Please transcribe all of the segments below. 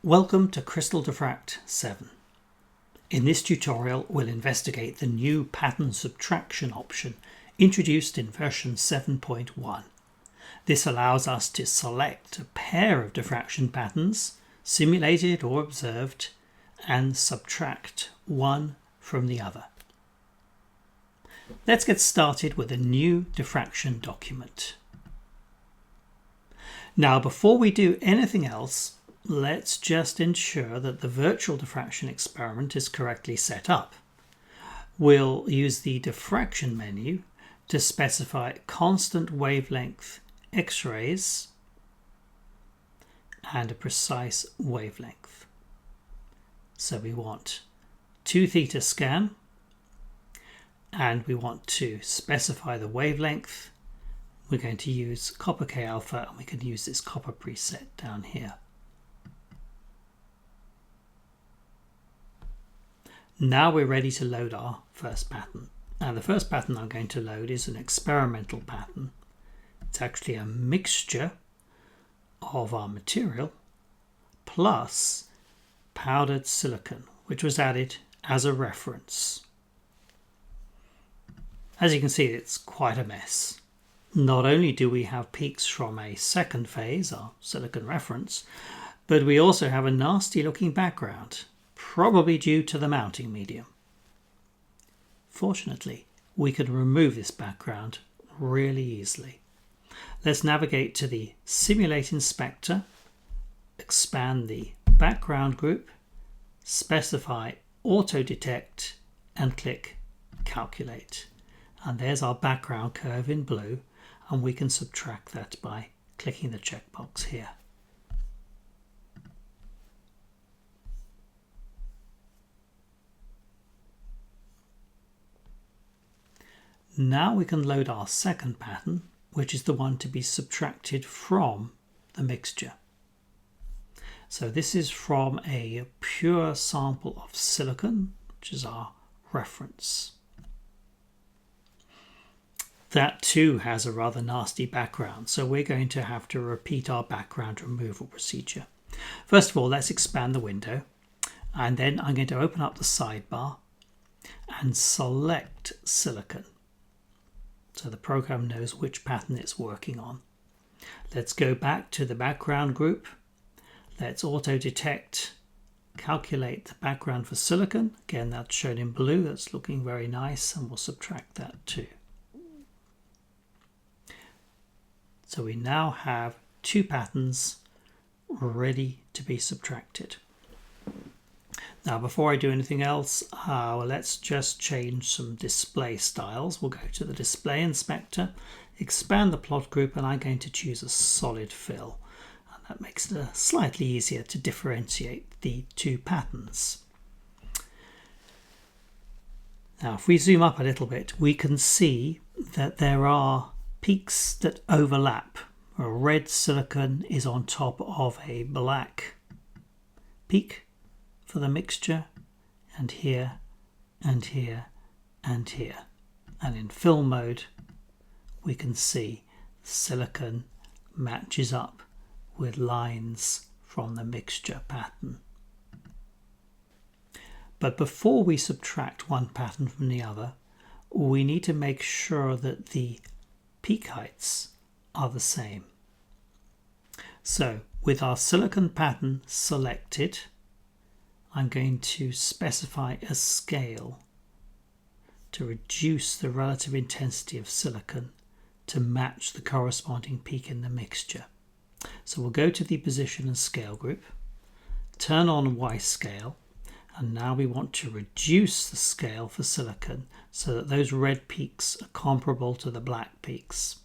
Welcome to CrystalDiffract 7. In this tutorial we'll investigate the new Pattern Subtraction option introduced in version 7.1. This allows us to select a pair of diffraction patterns, simulated or observed, and subtract one from the other. Let's get started with a new diffraction document. Now before we do anything else, let's just ensure that the virtual diffraction experiment is correctly set up. We'll use the diffraction menu to specify constant wavelength X-rays and a precise wavelength. So we want 2 theta scan, and we want to specify the wavelength. We're going to use copper K alpha, and we can use this copper preset down here. Now we're ready to load our first pattern. And the first pattern I'm going to load is an experimental pattern. It's actually a mixture of our material plus powdered silicon, which was added as a reference. As you can see, it's quite a mess. Not only do we have peaks from a second phase, our silicon reference, but we also have a nasty looking background, probably due to the mounting medium. Fortunately, we can remove this background really easily. Let's navigate to the Simulate Inspector, expand the background group, specify Auto Detect, and click Calculate. And there's our background curve in blue, and we can subtract that by clicking the checkbox here. Now we can load our second pattern, which is the one to be subtracted from the mixture. So this is from a pure sample of silicon, which is our reference. That too has a rather nasty background, so we're going to have to repeat our background removal procedure. First of all, let's expand the window, and then I'm going to open up the sidebar and select silicon, so the program knows which pattern it's working on. Let's go back to the background group. Let's auto detect, calculate the background for silicon. Again, that's shown in blue. That's looking very nice, and we'll subtract that too. So we now have 2 patterns ready to be subtracted. Now before I do anything else, let's just change some display styles. We'll go to the Display Inspector, expand the plot group, and I'm going to choose a solid fill. And that makes it slightly easier to differentiate the 2 patterns. Now if we zoom up a little bit, we can see that there are peaks that overlap. A red silicon is on top of a black peak for the mixture, and here, and here, and here. And in fill mode, we can see silicon matches up with lines from the mixture pattern. But before we subtract one pattern from the other, we need to make sure that the peak heights are the same. So with our silicon pattern selected, I'm going to specify a scale to reduce the relative intensity of silicon to match the corresponding peak in the mixture. So we'll go to the Position and Scale group, turn on Y scale, and now we want to reduce the scale for silicon so that those red peaks are comparable to the black peaks.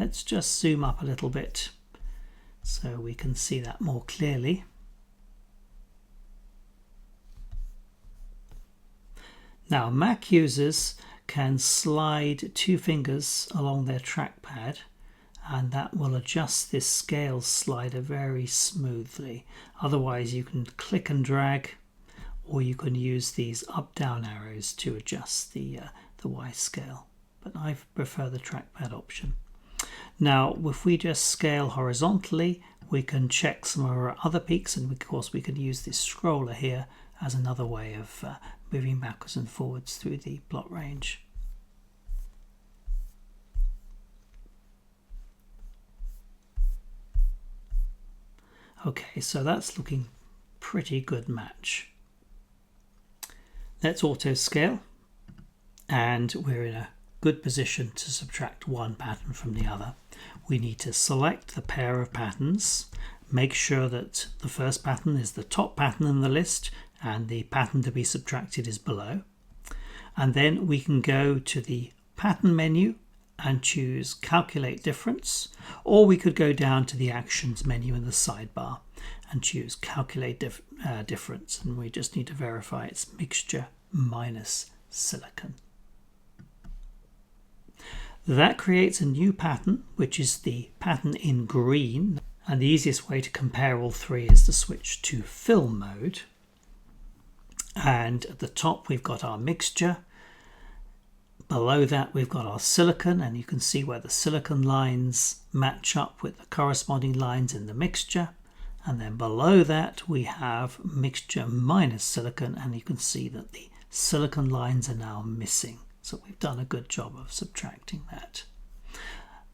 Let's just zoom up a little bit so we can see that more clearly. Now Mac users can slide 2 fingers along their trackpad, and that will adjust this scale slider very smoothly. Otherwise you can click and drag, or you can use these up-down arrows to adjust the Y scale. But I prefer the trackpad option. Now, if we just scale horizontally, we can check some of our other peaks, and of course we can use this scroller here as another way of moving backwards and forwards through the plot range. Okay, so that's looking pretty good match. Let's auto scale, and we're in a good position to subtract one pattern from the other. We need to select the pair of patterns, make sure that the first pattern is the top pattern in the list and the pattern to be subtracted is below. And then we can go to the pattern menu and choose calculate difference, or we could go down to the actions menu in the sidebar and choose calculate difference, and we just need to verify it's mixture minus silicon. That creates a new pattern, which is the pattern in green, and the easiest way to compare all three is to switch to fill mode. And at the top we've got our mixture. Below that we've got our silicon, and you can see where the silicon lines match up with the corresponding lines in the mixture. And then below that we have mixture minus silicon, and you can see that the silicon lines are now missing. So we've done a good job of subtracting that.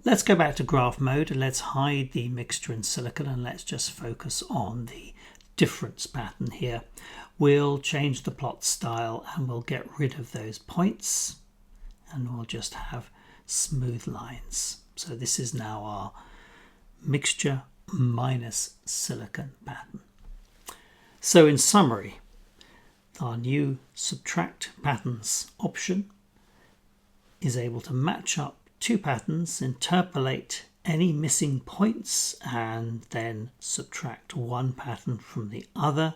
Let's go back to graph mode and let's hide the mixture and silicon, and let's just focus on the difference pattern here. We'll change the plot style and we'll get rid of those points, and we'll just have smooth lines. So this is now our mixture minus silicon pattern. So in summary, our new subtract patterns option is able to match up two patterns, interpolate any missing points, and then subtract one pattern from the other,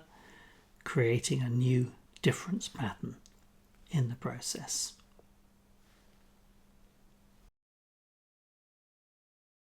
creating a new difference pattern in the process.